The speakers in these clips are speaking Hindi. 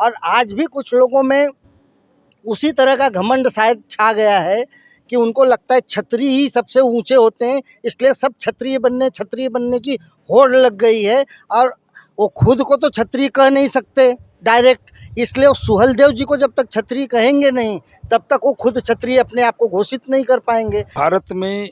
और आज भी कुछ लोगों में उसी तरह का घमंड शायद छा गया है कि उनको लगता है क्षत्रिय ही सबसे ऊंचे होते हैं, इसलिए सब क्षत्रिय बनने की होड़ लग गई है। और वो खुद को तो क्षत्रिय कह नहीं सकते डायरेक्ट, इसलिए वो सुहलदेव जी को जब तक क्षत्रिय कहेंगे नहीं तब तक वो खुद क्षत्रिय अपने आप को घोषित नहीं कर पाएंगे। भारत में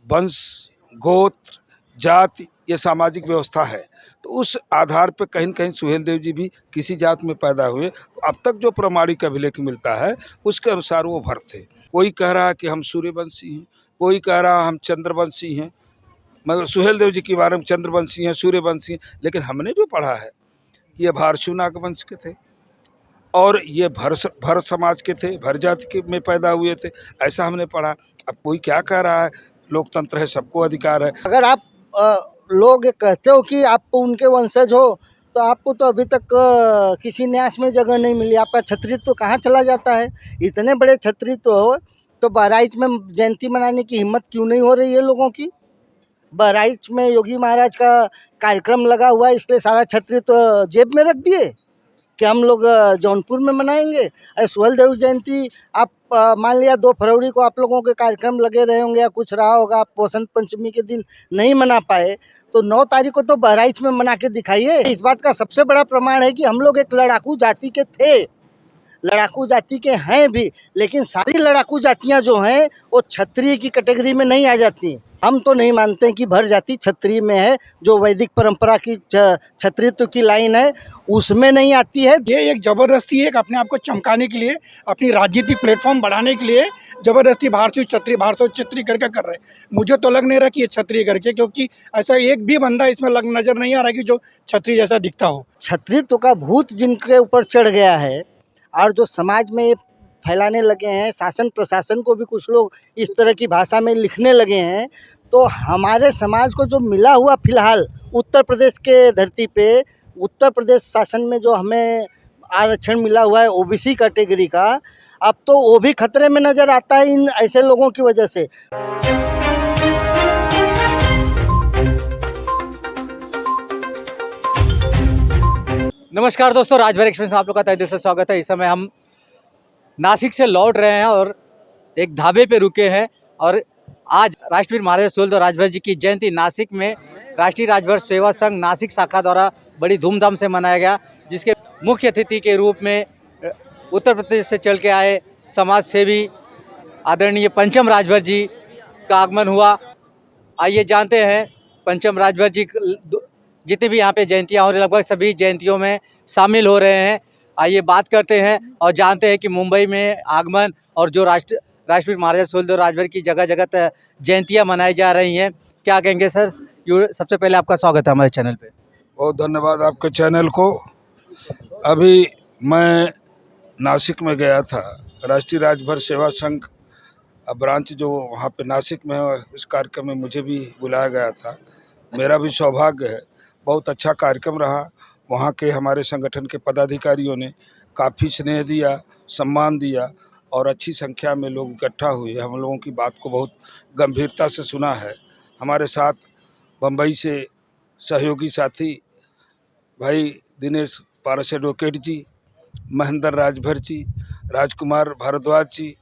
वंश, गोत्र, जाति ये सामाजिक व्यवस्था है, तो उस आधार पर कहीं न कहीं सुहेलदेव जी भी किसी जात में पैदा हुए। तो अब तक जो प्रामाणिक अभिलेख मिलता है उसके अनुसार वो भर थे। कोई कह रहा है कि हम सूर्यवंशी हैं, कोई कह रहा है हम चंद्रवंशी हैं, मतलब सुहेलदेव जी के बारे में चंद्रवंशी हैं, सूर्यवंशी हैं। लेकिन हमने जो पढ़ा है कि ये भारशु नाग वंश के थे और ये भर समाज के थे, भर जाति के में पैदा हुए थे, ऐसा हमने पढ़ा। अब कोई क्या कह रहा है, लोकतंत्र है, सबको अधिकार है। अगर आप लोग कहते हो कि आप उनके वंशज हो तो आपको तो अभी तक किसी न्यास में जगह नहीं मिली। आपका क्षत्रित्व तो कहाँ चला जाता है? इतने बड़े क्षत्रित्व हो तो बहराइच में जयंती मनाने की हिम्मत क्यों नहीं हो रही है लोगों की? बहराइच में योगी महाराज का कार्यक्रम लगा हुआ है, इसलिए सारा क्षत्रित्व जेब में रख दिए कि हम लोग जौनपुर में मनाएंगे। अरे सुहेलदेव जयंती आप मान लिया 2 फरवरी को आप लोगों के कार्यक्रम लगे रहे होंगे या कुछ रहा होगा, आप बसंत पंचमी के दिन नहीं मना पाए, तो 9 तारीख को तो बहराइच में मना के दिखाइए। इस बात का सबसे बड़ा प्रमाण है कि हम लोग एक लड़ाकू जाति के थे, लड़ाकू जाति के हैं भी, लेकिन सारी लड़ाकू जातियां जो हैं वो क्षत्रिय की कैटेगरी में नहीं आ जाती। हम तो नहीं मानते कि भर जाति क्षत्रिय में है, जो वैदिक परंपरा की क्षत्रित्व की लाइन है उसमें नहीं आती है। ये एक ज़बरदस्ती एक अपने आप को चमकाने के लिए, अपनी राजनीतिक प्लेटफॉर्म बढ़ाने के लिए ज़बरदस्ती भारतीय क्षत्रिय करके कर रहे हैं। मुझे तो लग नहीं रहा कि ये क्षत्रिय करके, क्योंकि ऐसा एक भी बंदा इसमें नज़र नहीं आ रहा कि जो क्षत्रिय जैसा दिखता हो। क्षत्रित्व का भूत जिनके ऊपर चढ़ गया है और जो समाज में ये फैलाने लगे हैं, शासन प्रशासन को भी कुछ लोग इस तरह की भाषा में लिखने लगे हैं, तो हमारे समाज को जो मिला हुआ फिलहाल उत्तर प्रदेश के धरती पे, उत्तर प्रदेश शासन में जो हमें आरक्षण मिला हुआ है ओबीसी कैटेगरी का, अब तो वो भी खतरे में नज़र आता है इन ऐसे लोगों की वजह से। नमस्कार दोस्तों, राजभर एक्सप्रेस में आप लोग का तहे दिल से स्वागत है। इस समय हम नासिक से लौट रहे हैं और एक ढाबे पे रुके हैं और आज राष्ट्रवीर महाराजा सुहेलदेव राजभर जी की जयंती नासिक में राष्ट्रीय राजभर सेवा संघ नासिक शाखा द्वारा बड़ी धूमधाम से मनाया गया, जिसके मुख्य अतिथि के रूप में उत्तर प्रदेश से चल के आए समाज सेवी आदरणीय पंचम राजभर जी का आगमन हुआ। आइए जानते हैं पंचम राजभर जी जितनी भी यहाँ पे जयंतियाँ हो रही, लगभग सभी जयंतियों में शामिल हो रहे हैं। आइए बात करते हैं और जानते हैं कि मुंबई में आगमन और जो राष्ट्रवीर महाराजा सुहेलदेव राजभर की जगह जगह जयंतियाँ मनाई जा रही हैं, क्या कहेंगे सर? सबसे पहले आपका स्वागत है हमारे चैनल पे। बहुत धन्यवाद आपके चैनल को। अभी मैं नासिक में गया था, राष्ट्रीय राजभर सेवा संघ ब्रांच जो वहाँ पे नासिक में है, उस कार्यक्रम में मुझे भी बुलाया गया था। मेरा भी सौभाग्य है, बहुत अच्छा कार्यक्रम रहा। वहाँ के हमारे संगठन के पदाधिकारियों ने काफ़ी स्नेह दिया, सम्मान दिया और अच्छी संख्या में लोग इकट्ठा हुए। हम लोगों की बात को बहुत गंभीरता से सुना है। हमारे साथ बम्बई से सहयोगी साथी भाई दिनेश पारस एडवोकेट जी, महेंद्र राजभर जी, राजकुमार भारद्वाज जी,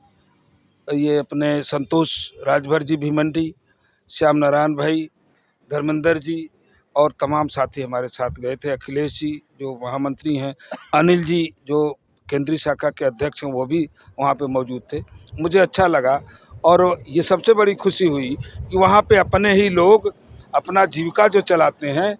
ये अपने संतोष राजभर जी भीमंडी, श्याम नारायण भाई, धर्मेंद्र जी और तमाम साथी हमारे साथ गए थे। अखिलेश जी जो महामंत्री हैं, अनिल जी जो केंद्रीय शाखा के अध्यक्ष हैं, वो भी वहाँ पे मौजूद थे। मुझे अच्छा लगा और ये सबसे बड़ी खुशी हुई कि वहाँ पे अपने ही लोग अपना जीविका जो चलाते हैं,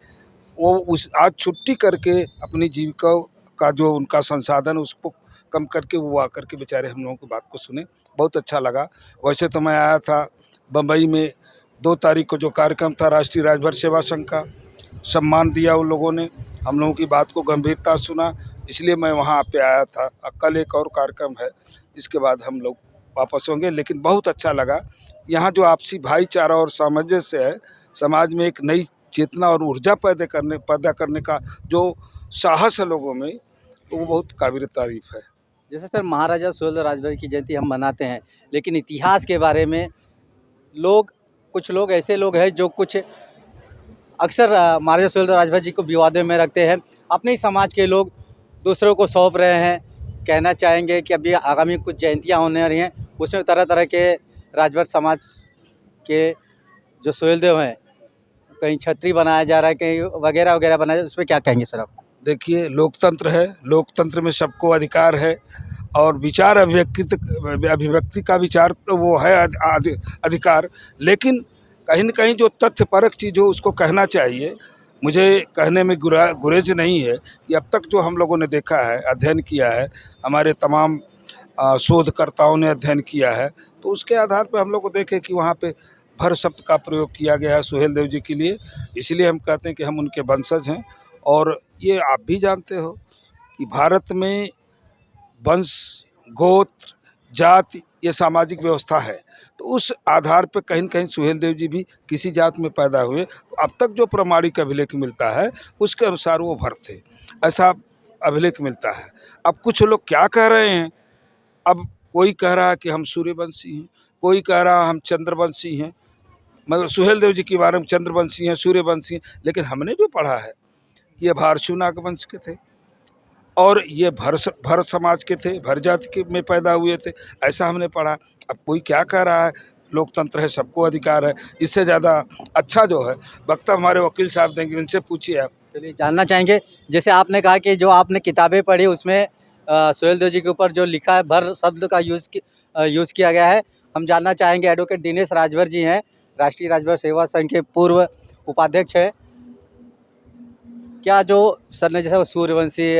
वो आज छुट्टी करके अपनी जीविका का जो उनका संसाधन उसको कम करके वो आकर के बेचारे हम लोगों की बात को सुने। बहुत अच्छा लगा। वैसे तो मैं आया था बम्बई में 2 तारीख को जो कार्यक्रम था राष्ट्रीय राजभर सेवा संघ का, सम्मान दिया उन लोगों ने, हम लोगों की बात को गंभीरता सुना, इसलिए मैं वहाँ पे आया था। कल एक और कार्यक्रम है, इसके बाद हम लोग वापस होंगे। लेकिन बहुत अच्छा लगा यहाँ जो आपसी भाईचारा और सामंजस्य है, समाज में एक नई चेतना और ऊर्जा पैदा करने का जो साहस है लोगों में, तो वो बहुत काबिल तारीफ है। जैसे सर महाराजा सुहेलदेव राजभर की जयंती हम मनाते हैं, लेकिन इतिहास के बारे में कुछ लोग ऐसे लोग हैं जो कुछ अक्सर महाराजा सुहेलदेव राजभर जी को विवादों में रखते हैं। अपने ही समाज के लोग दूसरों को सौंप रहे हैं। कहना चाहेंगे कि अभी आगामी कुछ जयंतियाँ होने रही हैं, उसमें तरह तरह के राजभर समाज के जो सुहेलदेव हैं, कहीं छतरी बनाया जा रहा है, कहीं वगैरह वगैरह बनाया जा रहा है, उसमें क्या कहेंगे सर आप? देखिए, लोकतंत्र है, लोकतंत्र में सबको अधिकार है और विचार अभिव्यक्ति का विचार तो वो है अधिकार, लेकिन कहीं न कहीं जो तथ्यपरक चीज़ हो उसको कहना चाहिए। मुझे कहने में गुरेज नहीं है कि अब तक जो हम लोगों ने देखा है, अध्ययन किया है, हमारे तमाम शोधकर्ताओं ने अध्ययन किया है, तो उसके आधार पर हम लोग को देखे कि वहाँ पे भर शब्द का प्रयोग किया गया है सुहेलदेव जी के लिए। इसलिए हम कहते हैं कि हम उनके वंशज हैं। और ये आप भी जानते हो कि भारत में वंश, गोत्र, जाति ये सामाजिक व्यवस्था है, तो उस आधार पर कहीं न कहीं सुहेलदेव जी भी किसी जात में पैदा हुए। तो अब तक जो प्रामाणिक अभिलेख मिलता है उसके अनुसार वो भर थे, ऐसा अभिलेख मिलता है। अब कुछ लोग क्या कह रहे हैं, अब कोई कह रहा है कि हम सूर्यवंशी हैं, कोई कह रहा है हम चंद्रवंशी हैं, मतलब सुहेलदेव जी के बारे में चंद्रवंशी हैं, सूर्यवंशी हैं, लेकिन हमने भी पढ़ा है कि ये भारशु नागवंश के थे और ये भर समाज के थे, भर जाति के में पैदा हुए थे, ऐसा हमने पढ़ा। अब कोई क्या कह रहा है, लोकतंत्र है, सबको अधिकार है, इससे ज़्यादा अच्छा जो है वक्ता हमारे वकील साहब देंगे, उनसे पूछिए आप। चलिए जानना चाहेंगे, जैसे आपने कहा कि जो आपने किताबें पढ़ी उसमें सुहेलदेव जी के ऊपर जो लिखा है भर शब्द का यूज़ किया गया है। हम जानना चाहेंगे, एडवोकेट दिनेश राजभर जी हैं, राष्ट्रीय राजभर सेवा संघ के पूर्व उपाध्यक्ष हैं। क्या जो सर ने जैसे सूर्यवंशी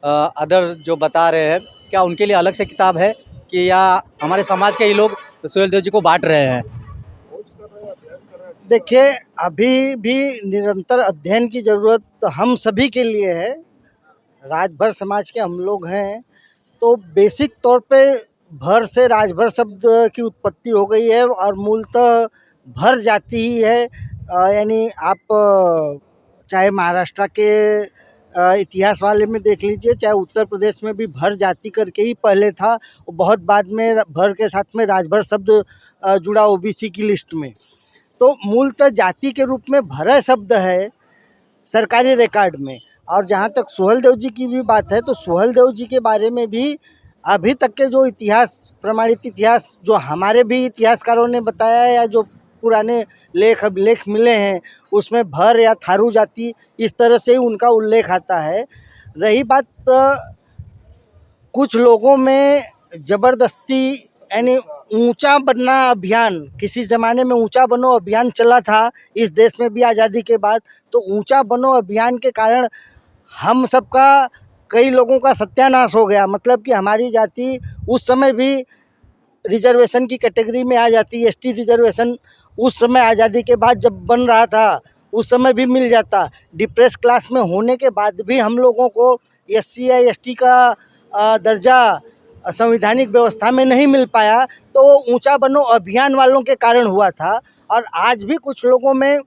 अदर जो बता रहे हैं, क्या उनके लिए अलग से किताब है कि या हमारे समाज के ही लोग सुहेलदेव जी को बांट रहे हैं? देखिए, अभी भी निरंतर अध्ययन की ज़रूरत हम सभी के लिए है। राजभर समाज के हम लोग हैं, तो बेसिक तौर पे भर से राजभर शब्द की उत्पत्ति हो गई है और मूलतः भर जाति ही है। यानी आप चाहे महाराष्ट्र के इतिहास वाले में देख लीजिए, चाहे उत्तर प्रदेश में भी भर जाति करके ही पहले था, वो बहुत बाद में भर के साथ में राजभर शब्द जुड़ा ओबीसी की लिस्ट में। तो मूलतः जाति के रूप में भर शब्द है सरकारी रिकॉर्ड में। और जहाँ तक सुहेलदेव जी की भी बात है, तो सुहेलदेव जी के बारे में भी अभी तक के जो इतिहास, प्रमाणित इतिहास जो हमारे भी इतिहासकारों ने बताया है या जो पुराने लेख मिले हैं, उसमें भर या थारू जाति इस तरह से ही उनका उल्लेख आता है। रही बात कुछ लोगों में ज़बरदस्ती, यानी ऊंचा बनना अभियान, किसी ज़माने में ऊंचा बनो अभियान चला था इस देश में भी आज़ादी के बाद, तो ऊंचा बनो अभियान के कारण हम सबका, कई लोगों का सत्यानाश हो गया। मतलब कि हमारी जाति उस समय भी रिजर्वेशन की कैटेगरी में आ जाती, एसटी रिजर्वेशन उस समय आज़ादी के बाद जब बन रहा था उस समय भी मिल जाता। डिप्रेस क्लास में होने के बाद भी हम लोगों को एससी या एसटी का दर्जा संवैधानिक व्यवस्था में नहीं मिल पाया, तो ऊंचा बनो अभियान वालों के कारण हुआ था। और आज भी कुछ लोगों में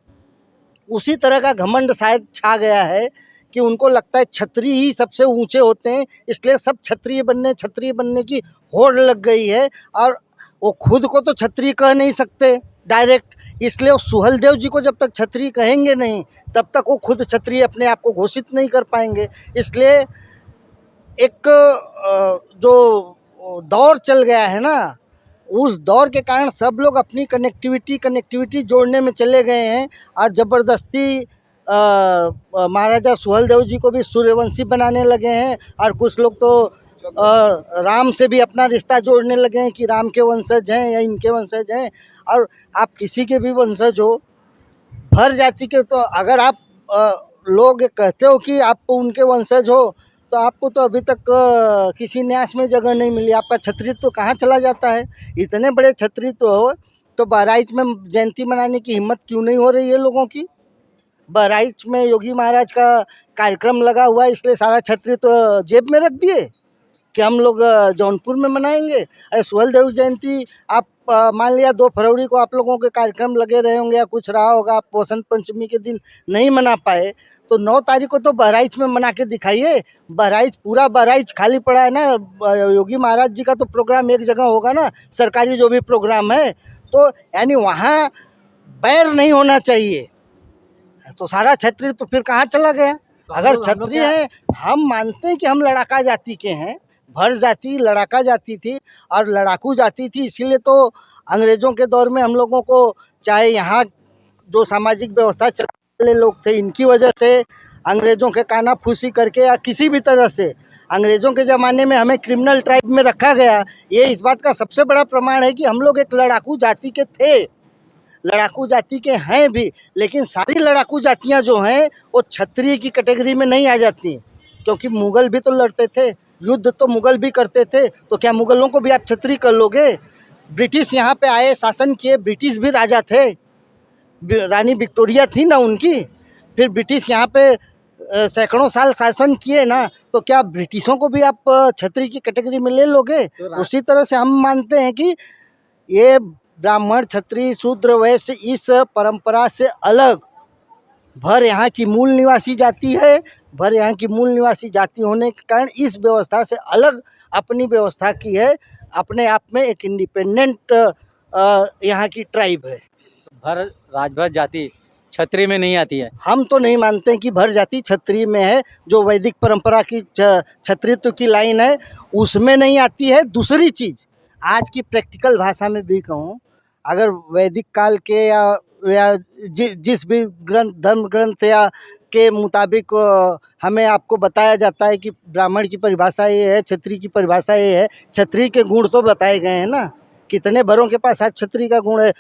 उसी तरह का घमंड शायद छा गया है कि उनको लगता है क्षत्रिय ही सबसे ऊंचे होते हैं, इसलिए सब क्षत्रिय बनने की होड़ लग गई है। और वो खुद को तो क्षत्रिय कह नहीं सकते डायरेक्ट, इसलिए वो सुहेलदेव जी को जब तक क्षत्रिय कहेंगे नहीं तब तक वो खुद क्षत्रिय अपने आप को घोषित नहीं कर पाएंगे। इसलिए एक जो दौर चल गया है ना, उस दौर के कारण सब लोग अपनी कनेक्टिविटी जोड़ने में चले गए हैं और ज़बरदस्ती महाराजा सुहेलदेव जी को भी सूर्यवंशी बनाने लगे हैं। और कुछ लोग तो राम से भी अपना रिश्ता जोड़ने लगे हैं कि राम के वंशज हैं या इनके वंशज हैं। और आप किसी के भी वंशज हो, भर जाति के, तो अगर आप लोग कहते हो कि आप उनके वंशज हो, तो आपको तो अभी तक किसी न्यास में जगह नहीं मिली। आपका क्षत्रियत्व तो कहाँ चला जाता है? इतने बड़े क्षत्रियत्व हो तो बहराइच में जयंती मनाने की हिम्मत क्यों नहीं हो रही है लोगों की? बहराइच में योगी महाराज का कार्यक्रम लगा हुआ है, इसलिए सारा क्षत्रियत्व जेब में रख दिए कि हम लोग जौनपुर में मनाएंगे। अरे सुहेलदेव जयंती आप मान लिया 2 फरवरी को आप लोगों के कार्यक्रम लगे रहे होंगे या कुछ रहा होगा, आप वसंत पंचमी के दिन नहीं मना पाए, तो 9 तारीख को तो बहराइच में मना के दिखाइए। पूरा बहराइच खाली पड़ा है ना। योगी महाराज जी का तो प्रोग्राम एक जगह होगा ना, सरकारी जो भी प्रोग्राम है, तो यानी वहाँ बैर नहीं होना चाहिए। तो सारा क्षेत्रीय तो फिर कहाँ चला गया? अगर क्षत्रिय हैं, हम मानते हैं कि हम लड़ाका जाति के हैं। भर जाति लड़ाका जाति थी और लड़ाकू जाति थी, इसीलिए तो अंग्रेजों के दौर में हम लोगों को, चाहे यहाँ जो सामाजिक व्यवस्था चलाने वाले लोग थे, इनकी वजह से अंग्रेजों के कानाफूसी करके या किसी भी तरह से अंग्रेजों के ज़माने में हमें क्रिमिनल ट्राइब में रखा गया। ये इस बात का सबसे बड़ा प्रमाण है कि हम लोग एक लड़ाकू जाति के थे, लड़ाकू जाति के हैं भी, लेकिन सारी लड़ाकू जातियां जो हैं वो क्षत्रिय की कैटेगरी में नहीं आ जाती, क्योंकि मुगल भी तो लड़ते थे, युद्ध तो मुगल भी करते थे, तो क्या मुगलों को भी आप क्षत्रिय कर लोगे? ब्रिटिश यहाँ पे आए, शासन किए, ब्रिटिश भी राजा थे, रानी विक्टोरिया थी ना उनकी, फिर ब्रिटिश यहाँ पे सैकड़ों साल शासन किए ना, तो क्या ब्रिटिशों को भी आप क्षत्रिय की कैटेगरी में ले लोगे? उसी तरह से हम मानते हैं कि ये ब्राह्मण क्षत्रिय शूद्र वैश्य इस परंपरा से अलग भर यहाँ की मूल निवासी जाति है। भर यहाँ की मूल निवासी जाति होने के कारण इस व्यवस्था से अलग अपनी व्यवस्था की है, अपने आप में एक इंडिपेंडेंट यहाँ की ट्राइब है। भर राजभर जाति क्षत्रिय में नहीं आती है। हम तो नहीं मानते हैं कि भर जाति क्षत्रिय में है, जो वैदिक परंपरा की क्षत्रियत्व की लाइन है उसमें नहीं आती है। दूसरी चीज़, आज की प्रैक्टिकल भाषा में भी कहूँ, अगर वैदिक काल के या जिस भी ग्रंथ, धर्म ग्रंथ या के मुताबिक हमें आपको बताया जाता है कि ब्राह्मण की परिभाषा ये है, क्षत्रिय की परिभाषा ये है, क्षत्रिय के गुण तो बताए गए हैं ना। कितने भरों के पास आज क्षत्रिय का गुण है?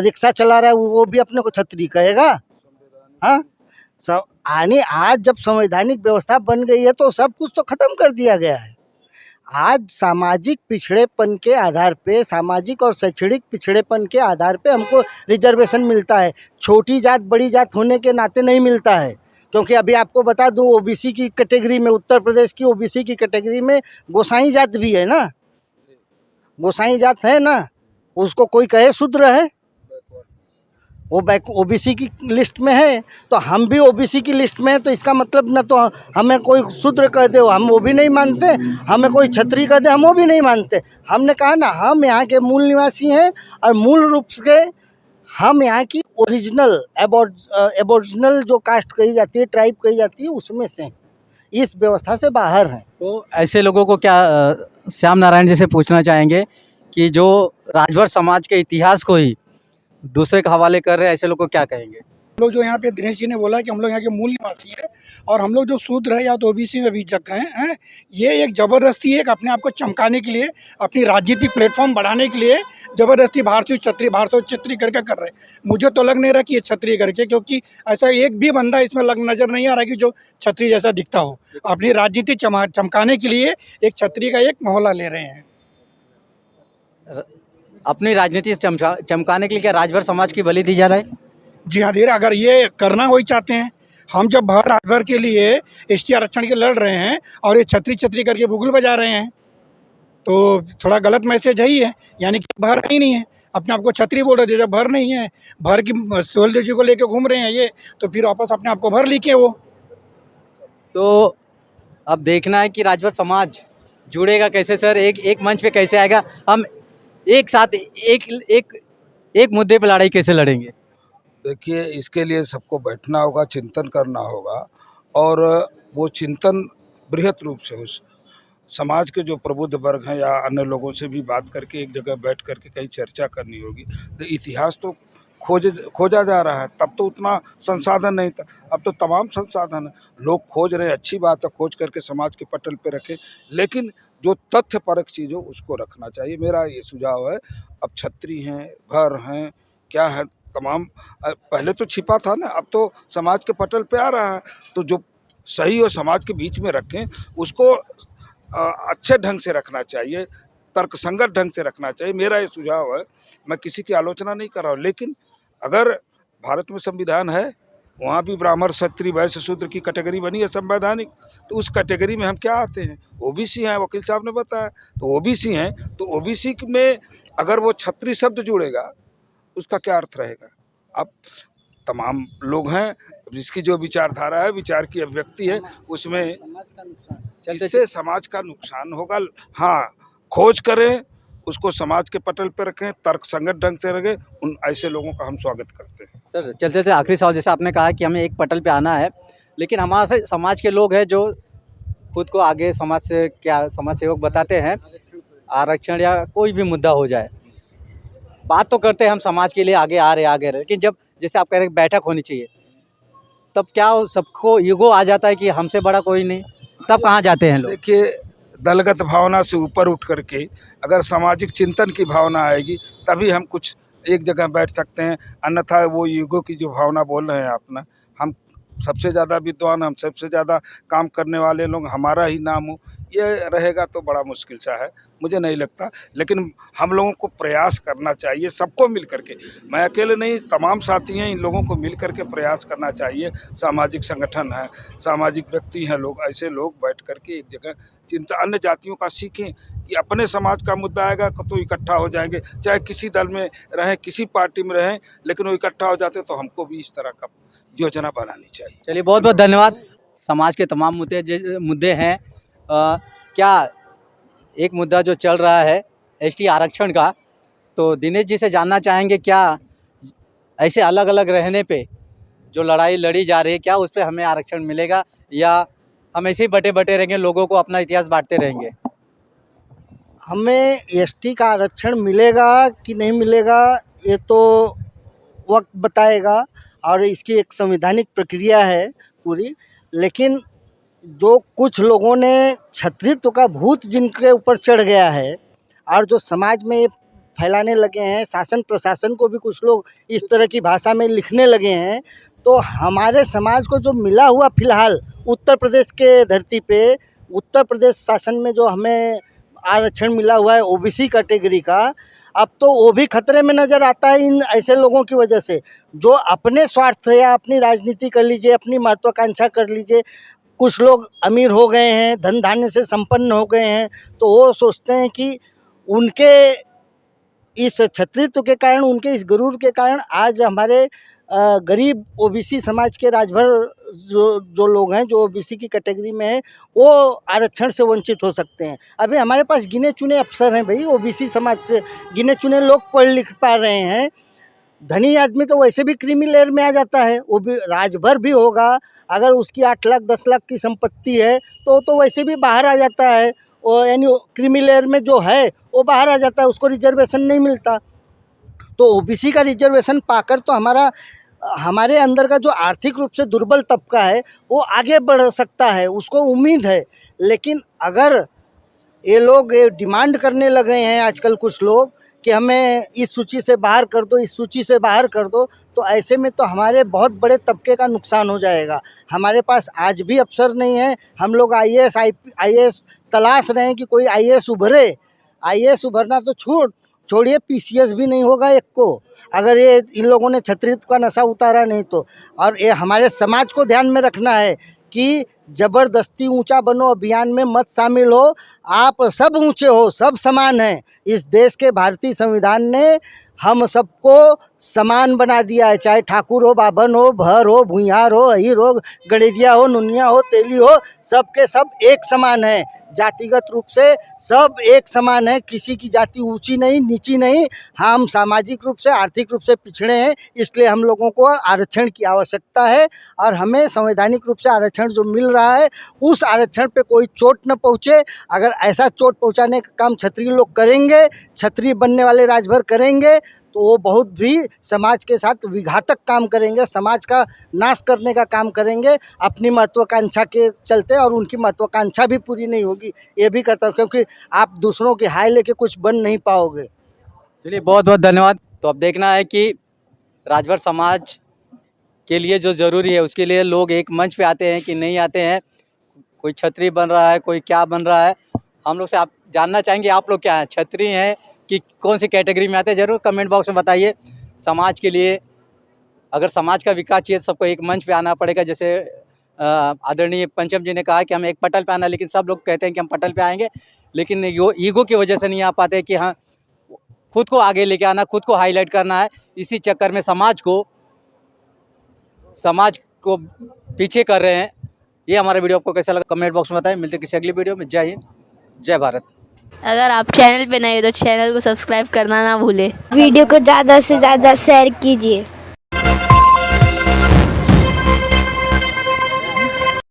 रिक्शा चला रहा है वो भी अपने को क्षत्रिय कहेगा? हाँ, सब आज जब संवैधानिक व्यवस्था बन गई है तो सब कुछ तो खत्म कर दिया गया है। आज सामाजिक पिछड़ेपन के आधार पे, सामाजिक और शैक्षणिक पिछड़ेपन के आधार पे हमको रिजर्वेशन मिलता है। छोटी जात बड़ी जात होने के नाते नहीं मिलता है, क्योंकि अभी आपको बता दूं, ओबीसी की कैटेगरी में, उत्तर प्रदेश की ओबीसी की कैटेगरी में गोसाई जात भी है ना, गोसाई जात है ना, उसको कोई कहे शूद्र है? वो ओबीसी की लिस्ट में है, तो हम भी ओबीसी की लिस्ट में है, तो इसका मतलब न तो हमें कोई शूद्र कह दे हम वो भी नहीं मानते, हमें कोई क्षत्रिय कह दे हम वो भी नहीं मानते। हमने कहा ना, हम यहाँ के मूल निवासी हैं और मूल रूप से हम यहाँ की ओरिजिनल एबोरिजिनल जो कास्ट कही जाती है, ट्राइब कही जाती है, उसमें से इस व्यवस्था से बाहर हैं। तो ऐसे लोगों को क्या श्याम नारायण जी से पूछना चाहेंगे कि जो राजभर समाज के इतिहास को ही दूसरे के हवाले कर रहे हैं, ऐसे लोग को क्या कहेंगे? लोग जो यहाँ पे दिनेश जी ने बोला कि हम लोग यहाँ के मूल निवासी हैं और हम लोग जो शूद्र है या तो ओबीसी में भी जग हैं, ये एक ज़बरदस्ती एक अपने आप को चमकाने के लिए, अपनी राजनीतिक प्लेटफॉर्म बढ़ाने के लिए ज़बरदस्ती भारतीय क्षत्रिय करके कर रहे हैं। मुझे तो लग नहीं रहा कि ये क्षत्रिय करके, क्योंकि ऐसा एक भी बंदा इसमें नज़र नहीं आ रहा कि जो क्षत्रिय जैसा दिखता हो। अपनी राजनीति चमकाने के लिए एक क्षत्रिय का एक मोहल्ला ले रहे हैं। अपनी राजनीति से चमकाने के लिए क्या राजभर समाज की बलि दी जा रहा है? जी हाँ, धीरे अगर ये करना वही चाहते हैं। हम जब भर राजभर के लिए एसटी आरक्षण के लड़ रहे हैं और ये छतरी करके बुगुल बजा रहे हैं, तो थोड़ा गलत मैसेज है ही है, यानी कि भर ही नहीं है, अपने आप को छतरी बोल रहे थे, जब भर नहीं है, भर की सोलदेव जी को लेकर घूम रहे हैं ये, तो फिर वापस अपने आप को भर लिखे वो। तो अब देखना है कि राजभर समाज जुड़ेगा कैसे सर, एक मंच पे कैसे आएगा, हम एक साथ एक मुद्दे पर लड़ाई कैसे लड़ेंगे? देखिए, इसके लिए सबको बैठना होगा, चिंतन करना होगा, और वो चिंतन बृहत रूप से हो। समाज के जो प्रबुद्ध वर्ग हैं या अन्य लोगों से भी बात करके एक जगह बैठ करके कहीं चर्चा करनी होगी। तो इतिहास तो खोजा जा रहा है, तब तो उतना संसाधन नहीं था, अब तो तमाम संसाधन है, लोग खोज रहे हैं, अच्छी बात है, खोज करके समाज के पटल पे रखें, लेकिन जो तथ्य परक चीज़ हो उसको रखना चाहिए। मेरा ये सुझाव है। अब क्षत्रिय हैं, भर हैं, क्या है, तमाम पहले तो छिपा था ना, अब तो समाज के पटल पे आ रहा है, तो जो सही और समाज के बीच में रखें उसको अच्छे ढंग से रखना चाहिए, तर्कसंगत ढंग से रखना चाहिए। मेरा ये सुझाव है। मैं किसी की आलोचना नहीं कर रहा हूँ, लेकिन अगर भारत में संविधान है, वहाँ भी ब्राह्मण क्षत्रिय वैश्य शूद्र की कैटेगरी बनी है संवैधानिक, तो उस कैटेगरी में हम क्या आते हैं? ओबीसी हैं, वकील साहब ने बताया, तो ओबीसी हैं, तो ओबीसी में अगर वो क्षत्रिय शब्द जुड़ेगा उसका क्या अर्थ रहेगा? अब तमाम लोग हैं, जिसकी जो विचारधारा है, विचार की अभिव्यक्ति है, उसमें इससे समाज का नुकसान होगा। हाँ, खोज करें, उसको समाज के पटल पर रखें, तर्कसंगत ढंग से रखें, उन ऐसे लोगों का हम स्वागत करते हैं। सर चलते थे आखिरी सवाल, जैसे आपने कहा कि हमें एक पटल पे आना है, लेकिन हमारे समाज के लोग हैं जो खुद को आगे समाज से क्या समाज सेवक बताते हैं, आरक्षण या कोई भी मुद्दा हो जाए, बात तो करते हैं हम समाज के लिए आगे आ रहे, लेकिन जब जैसे आप कह रहे हैं बैठक होनी चाहिए, तब क्या सबको ईगो आ जाता है कि हमसे बड़ा कोई नहीं, तब कहाँ जाते हैं लोग? देखिए, दलगत भावना से ऊपर उठ करके अगर सामाजिक चिंतन की भावना आएगी तभी हम कुछ एक जगह बैठ सकते हैं, अन्यथा वो ईगो की जो भावना बोल रहे हैं आप ना, हम सबसे ज़्यादा विद्वान, हम सबसे ज़्यादा काम करने वाले लोग, हमारा ही नाम हो, ये रहेगा तो बड़ा मुश्किल सा है, मुझे नहीं लगता। लेकिन हम लोगों को प्रयास करना चाहिए, सबको मिल करके, मैं अकेले नहीं, तमाम साथी हैं, इन लोगों को मिल करके प्रयास करना चाहिए। सामाजिक संगठन है, सामाजिक व्यक्ति हैं लोग, ऐसे लोग बैठ करके एक जगह चिंता, अन्य जातियों का सीखें कि अपने समाज का मुद्दा आएगा तो इकट्ठा हो जाएंगे, चाहे किसी दल में रहें, किसी पार्टी में रहें, लेकिन वो इकट्ठा हो जाते तो हमको भी इस तरह का योजना बनानी चाहिए। चलिए, बहुत बहुत धन्यवाद। समाज के तमाम मुद्दे हैं। क्या एक मुद्दा जो चल रहा है एसटी आरक्षण का, तो दिनेश जी से जानना चाहेंगे, क्या ऐसे अलग अलग रहने पे जो लड़ाई लड़ी जा रही है, क्या उस पर हमें आरक्षण मिलेगा या हम ऐसे ही बटे बटे रहेंगे, लोगों को अपना इतिहास बांटते रहेंगे? हमें एसटी का आरक्षण मिलेगा कि नहीं मिलेगा ये तो वक्त बताएगा, और इसकी एक संवैधानिक प्रक्रिया है पूरी। लेकिन जो कुछ लोगों ने छत्रित्व का भूत जिनके ऊपर चढ़ गया है और जो समाज में फैलाने लगे हैं, शासन प्रशासन को भी कुछ लोग इस तरह की भाषा में लिखने लगे हैं, तो हमारे समाज को जो मिला हुआ फिलहाल उत्तर प्रदेश के धरती पे, उत्तर प्रदेश शासन में जो हमें आरक्षण मिला हुआ है ओबीसी कैटेगरी का, अब तो वो भी खतरे में नज़र आता है इन ऐसे लोगों की वजह से, जो अपने स्वार्थ या अपनी राजनीति कर लीजिए, अपनी महत्वाकांक्षा कर लीजिए। कुछ लोग अमीर हो गए हैं, धन धान्य से संपन्न हो गए हैं, तो वो सोचते हैं कि उनके इस छत्रित्व के कारण, उनके इस गुरूर के कारण आज हमारे गरीब ओबीसी समाज के राजभर जो लोग हैं, जो ओबीसी की कैटेगरी में हैं, वो आरक्षण से वंचित हो सकते हैं। अभी हमारे पास गिने चुने अफसर हैं भाई, ओबीसी समाज से गिने चुने लोग पढ़ लिख पा रहे हैं। धनी आदमी तो वैसे भी क्रीमी लेयर में आ जाता है, वो भी राजभर भी होगा, अगर उसकी 8 लाख 10 लाख की संपत्ति है तो वैसे भी बाहर आ जाता है, वो यानी क्रीमी लेयर में जो है वो बाहर आ जाता है, उसको रिजर्वेशन नहीं मिलता। तो ओबीसी का रिजर्वेशन पाकर तो हमारे अंदर का जो आर्थिक रूप से दुर्बल तबका है वो आगे बढ़ सकता है, उसको उम्मीद है। लेकिन अगर ये लोग ये डिमांड करने लगे हैं आजकल कुछ लोग कि हमें इस सूची से बाहर कर दो, इस सूची से बाहर कर दो, तो ऐसे में तो हमारे बहुत बड़े तबके का नुकसान हो जाएगा। हमारे पास आज भी अफसर नहीं है, हम लोग आईएएस तलाश रहे हैं कि कोई आईएएस उभरे। आईएएस उभरना तो छोड़िए, पीसीएस भी नहीं होगा एक को, अगर ये इन लोगों ने छत्रित्व का नशा उतारा नहीं तो। और ये हमारे समाज को ध्यान में रखना है कि जबरदस्ती ऊंचा बनो अभियान में मत शामिल हो। आप सब ऊंचे हो, सब समान हैं। इस देश के भारतीय संविधान ने हम सबको समान बना दिया है, चाहे ठाकुर हो, बाभन हो, भर हो, भूइहार हो, अहीर हो, गड़ेरिया हो, नुनिया हो, तेली हो, सबके सब एक समान है। जातिगत रूप से सब एक समान है, किसी की जाति ऊंची नहीं नीची नहीं। हम सामाजिक रूप से, आर्थिक रूप से पिछड़े हैं, इसलिए हम लोगों को आरक्षण की आवश्यकता है। और हमें संवैधानिक रूप से आरक्षण जो मिल रहा है, उस आरक्षण पे कोई चोट न पहुँचे। अगर ऐसा चोट पहुँचाने का काम क्षत्रिय लोग करेंगे, क्षत्रिय बनने वाले राजभर करेंगे, तो वो बहुत भी समाज के साथ विघातक काम करेंगे, समाज का नाश करने का काम करेंगे अपनी महत्वाकांक्षा के चलते, और उनकी महत्वाकांक्षा भी पूरी नहीं होगी, ये भी कहता हूँ, क्योंकि आप दूसरों की हाय लेके कुछ बन नहीं पाओगे। चलिए, बहुत बहुत धन्यवाद। तो अब देखना है कि राजभर समाज के लिए जो ज़रूरी है उसके लिए लोग एक मंच पे आते हैं कि नहीं आते हैं। कोई क्षत्रिय बन रहा है, कोई क्या बन रहा है, हम लोग से आप जानना चाहेंगे, आप लोग क्या हैं, क्षत्रिय हैं कि कौन सी कैटेगरी में आते हैं, ज़रूर कमेंट बॉक्स में बताइए। समाज के लिए, अगर समाज का विकास चाहिए, सबको एक मंच पे आना पड़ेगा। जैसे आदरणीय पंचम जी ने कहा कि हम एक पटल पे आना, लेकिन सब लोग कहते हैं कि हम पटल पे आएंगे, लेकिन ईगो की वजह से नहीं आ पाते कि हाँ, खुद को आगे लेके आना, खुद को हाईलाइट करना है। इसी चक्कर में समाज को पीछे कर रहे हैं। ये हमारा वीडियो आपको कैसा लगा कमेंट बॉक्स में बताएं। मिलते किसी अगली वीडियो में। जय हिंद, जय भारत। अगर आप चैनल पे नए हो तो चैनल को सब्सक्राइब करना ना भूले। वीडियो को ज़्यादा से ज़्यादा शेयर कीजिए।